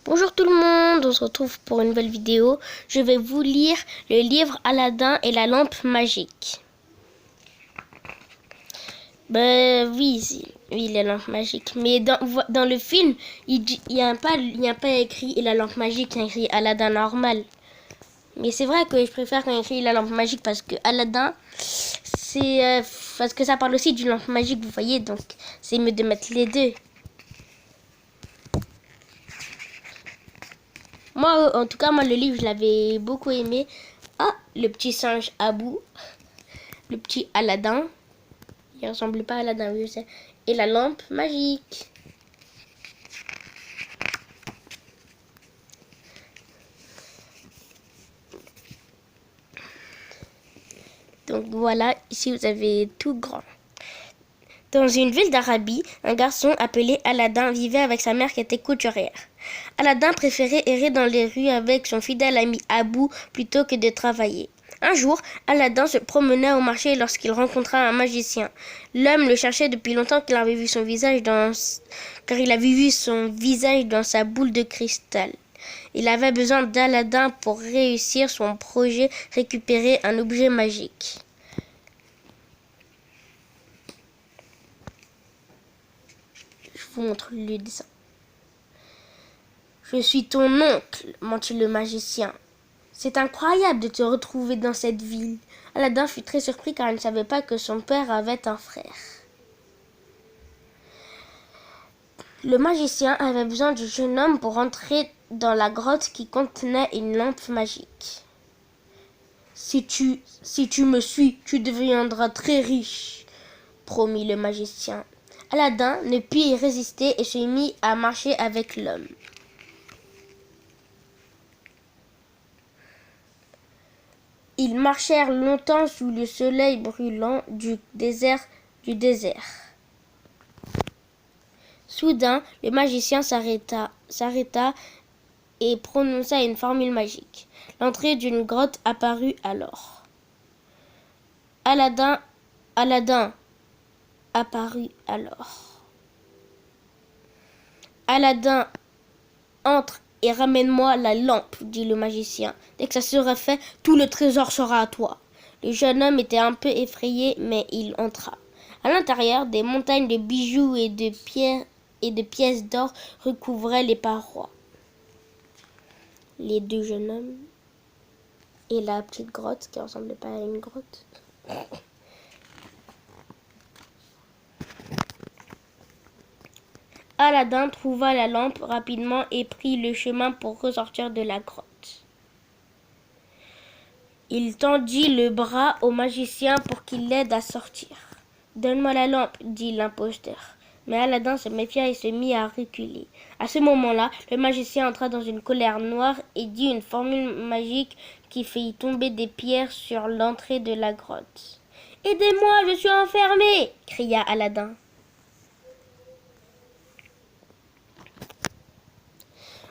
Bonjour tout le monde, on se retrouve pour une nouvelle vidéo. Je vais vous lire le livre Aladdin et la lampe magique. Oui, la lampe magique. Mais dans le film, il n'y a pas écrit et la lampe magique, il y a écrit Aladdin normal. Mais c'est vrai que je préfère quand il y a écrit la lampe magique parce que Aladdin, c'est parce que ça parle aussi d'une lampe magique, vous voyez, donc c'est mieux de mettre les deux. Moi, en tout cas, le livre, je l'avais beaucoup aimé. Ah, le petit singe Abou, le petit Aladdin. Il ressemble pas à Aladdin, oui, je sais. Et la lampe magique. Donc voilà, ici vous avez tout grand. Dans une ville d'Arabie, un garçon appelé Aladdin vivait avec sa mère qui était couturière. Aladdin préférait errer dans les rues avec son fidèle ami Abou plutôt que de travailler. Un jour, Aladdin se promenait au marché lorsqu'il rencontra un magicien. L'homme le cherchait depuis longtemps car il avait vu son visage dans sa boule de cristal. Il avait besoin d'Aladdin pour réussir son projet, récupérer un objet magique. Je vous montre le dessin. Je suis ton oncle, mentit le magicien. C'est incroyable de te retrouver dans cette ville. Aladdin fut très surpris car il ne savait pas que son père avait un frère. Le magicien avait besoin du jeune homme pour entrer dans la grotte qui contenait une lampe magique. Si tu me suis, tu deviendras très riche, promit le magicien. Aladdin ne put y résister et se mit à marcher avec l'homme. Ils marchèrent longtemps sous le soleil brûlant du désert. Soudain, le magicien s'arrêta et prononça une formule magique. L'entrée d'une grotte apparut alors. Aladdin apparut alors. Aladdin, entre et ramène-moi la lampe, dit le magicien. Dès que ça sera fait, tout le trésor sera à toi. Le jeune homme était un peu effrayé, mais il entra. À l'intérieur, des montagnes de bijoux et de pièces d'or recouvraient les parois. Les deux jeunes hommes et la petite grotte qui ressemblait pas à une grotte. Aladdin trouva la lampe rapidement et prit le chemin pour ressortir de la grotte. Il tendit le bras au magicien pour qu'il l'aide à sortir. « Donne-moi la lampe, dit l'imposteur. Mais Aladdin se méfia et se mit à reculer. À ce moment-là, le magicien entra dans une colère noire et dit une formule magique qui fit tomber des pierres sur l'entrée de la grotte. « Aidez-moi, je suis enfermé !» cria Aladdin.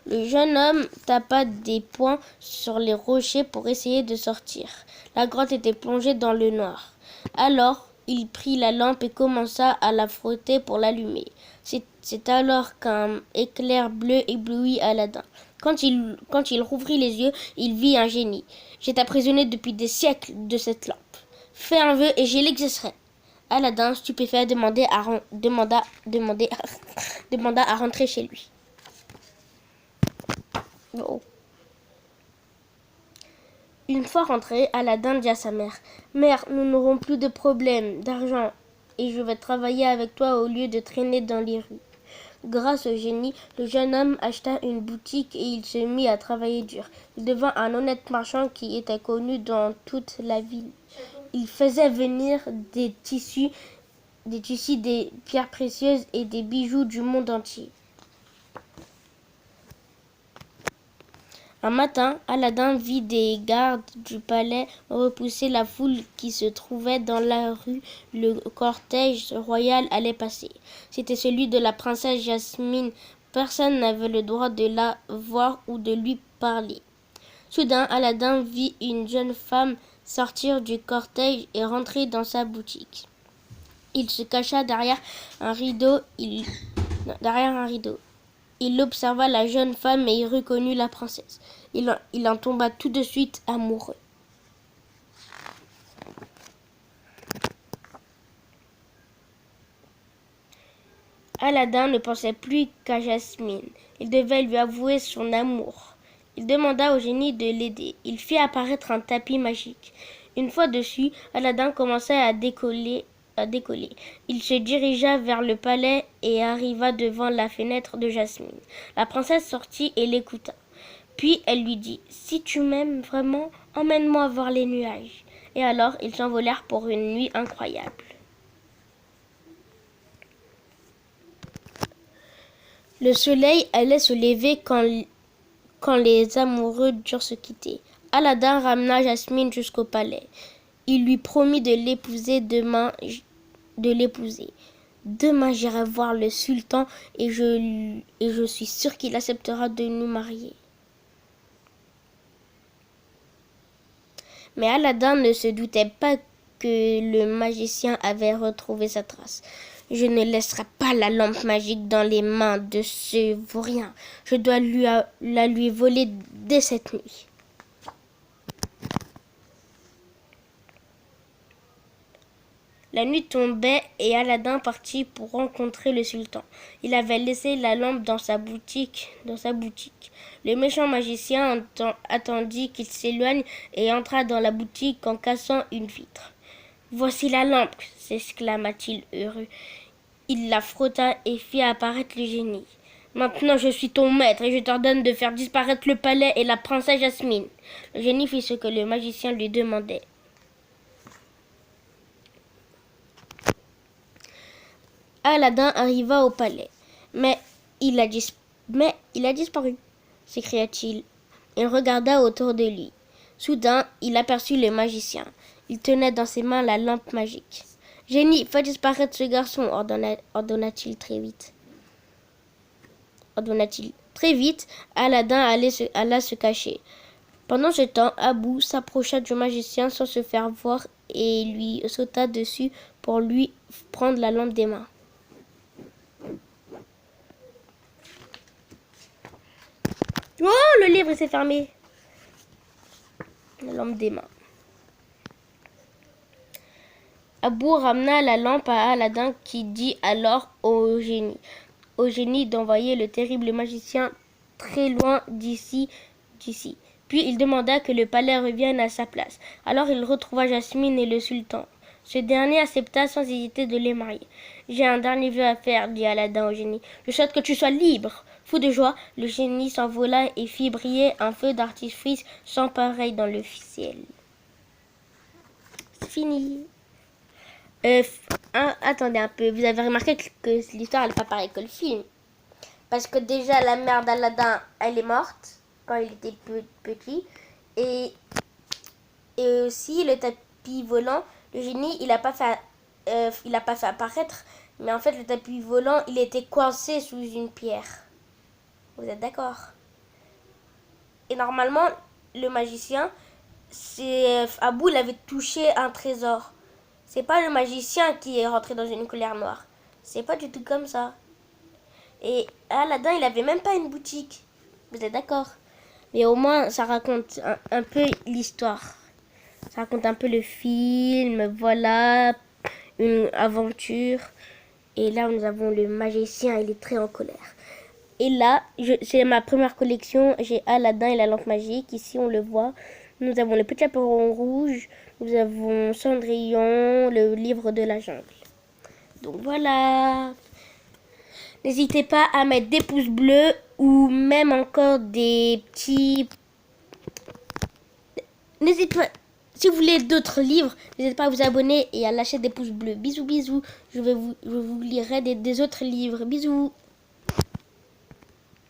Le jeune homme tapa des poings sur les rochers pour essayer de sortir. La grotte était plongée dans le noir. Alors, il prit la lampe et commença à la frotter pour l'allumer. C'est alors qu'un éclair bleu éblouit Aladdin. Quand il rouvrit les yeux, il vit un génie. « J'ai emprisonné depuis des siècles de cette lampe. Fais un vœu et je l'exaucerai. » Aladdin, stupéfait, demanda à rentrer chez lui. Oh. Une fois rentré, Aladdin dit à sa mère « Mère, nous n'aurons plus de problème d'argent et je vais travailler avec toi au lieu de traîner dans les rues. » Grâce au génie, le jeune homme acheta une boutique et il se mit à travailler dur. Il devint un honnête marchand qui était connu dans toute la ville. Il faisait venir des tissus, des pierres précieuses et des bijoux du monde entier. Un matin, Aladdin vit des gardes du palais repousser la foule qui se trouvait dans la rue. Le cortège royal allait passer. C'était celui de la princesse Jasmine. Personne n'avait le droit de la voir ou de lui parler. Soudain, Aladdin vit une jeune femme sortir du cortège et rentrer dans sa boutique. Il se cacha derrière un rideau. Il observa la jeune femme et y reconnut la princesse. Il en tomba tout de suite amoureux. Aladdin ne pensait plus qu'à Jasmine. Il devait lui avouer son amour. Il demanda au génie de l'aider. Il fit apparaître un tapis magique. Une fois dessus, Aladdin commença à décoller. Il se dirigea vers le palais et arriva devant la fenêtre de Jasmine. La princesse sortit et l'écouta. Puis elle lui dit « Si tu m'aimes vraiment, emmène-moi voir les nuages. » Et alors ils s'envolèrent pour une nuit incroyable. Le soleil allait se lever quand les amoureux durent se quitter. Aladdin ramena Jasmine jusqu'au palais. Il lui promit de l'épouser demain. Demain, j'irai voir le sultan et je suis sûre qu'il acceptera de nous marier. Mais Aladdin ne se doutait pas que le magicien avait retrouvé sa trace. Je ne laisserai pas la lampe magique dans les mains de ce vaurien. Je dois la lui voler dès cette nuit. La nuit tombait et Aladdin partit pour rencontrer le sultan. Il avait laissé la lampe dans sa boutique. Le méchant magicien attendit qu'il s'éloigne et entra dans la boutique en cassant une vitre. « Voici la lampe !» s'exclama-t-il heureux. Il la frotta et fit apparaître le génie. « Maintenant je suis ton maître et je t'ordonne de faire disparaître le palais et la princesse Jasmine. » Le génie fit ce que le magicien lui demandait. Aladdin arriva au palais. Mais il a disparu, s'écria-t-il. Il regarda autour de lui. Soudain, il aperçut le magicien. Il tenait dans ses mains la lampe magique. « Génie, fais disparaître ce garçon, ordonna-t-il très vite. Très vite, Aladdin alla se cacher. Pendant ce temps, Abou s'approcha du magicien sans se faire voir et lui sauta dessus pour lui prendre la lampe des mains. Oh, le livre s'est fermé. La lampe des mains. Abou ramena la lampe à Aladdin qui dit alors au génie d'envoyer le terrible magicien très loin d'ici. Puis il demanda que le palais revienne à sa place. Alors il retrouva Jasmine et le sultan. Ce dernier accepta sans hésiter de les marier. « J'ai un dernier vœu à faire, dit Aladdin au génie. Je souhaite que tu sois libre. » Fou de joie, le génie s'envola et fit briller un feu d'artifice sans pareil dans le ciel. C'est fini. Attendez un peu, vous avez remarqué que l'histoire n'est pas pareille que le film. Parce que déjà la mère d'Aladin, elle est morte quand il était petit. Et aussi le tapis volant, le génie, il n'a pas fait apparaître. Mais en fait le tapis volant, il était coincé sous une pierre. Vous êtes d'accord? Et normalement, le magicien, Abou, il avait touché un trésor. C'est pas le magicien qui est rentré dans une colère noire. C'est pas du tout comme ça. Et Aladdin, il avait même pas une boutique. Vous êtes d'accord? Mais au moins, ça raconte un peu l'histoire. Ça raconte un peu le film, voilà, une aventure. Et là, nous avons le magicien, il est très en colère. Et là, c'est ma première collection. J'ai Aladdin et la lampe magique. Ici, on le voit. Nous avons le petit chaperon rouge. Nous avons Cendrillon, le livre de la jungle. Donc voilà. N'hésitez pas à mettre des pouces bleus ou même encore des petits... N'hésitez pas... Si vous voulez d'autres livres, n'hésitez pas à vous abonner et à lâcher des pouces bleus. Bisous, bisous. Je vous lirai des autres livres. Bisous.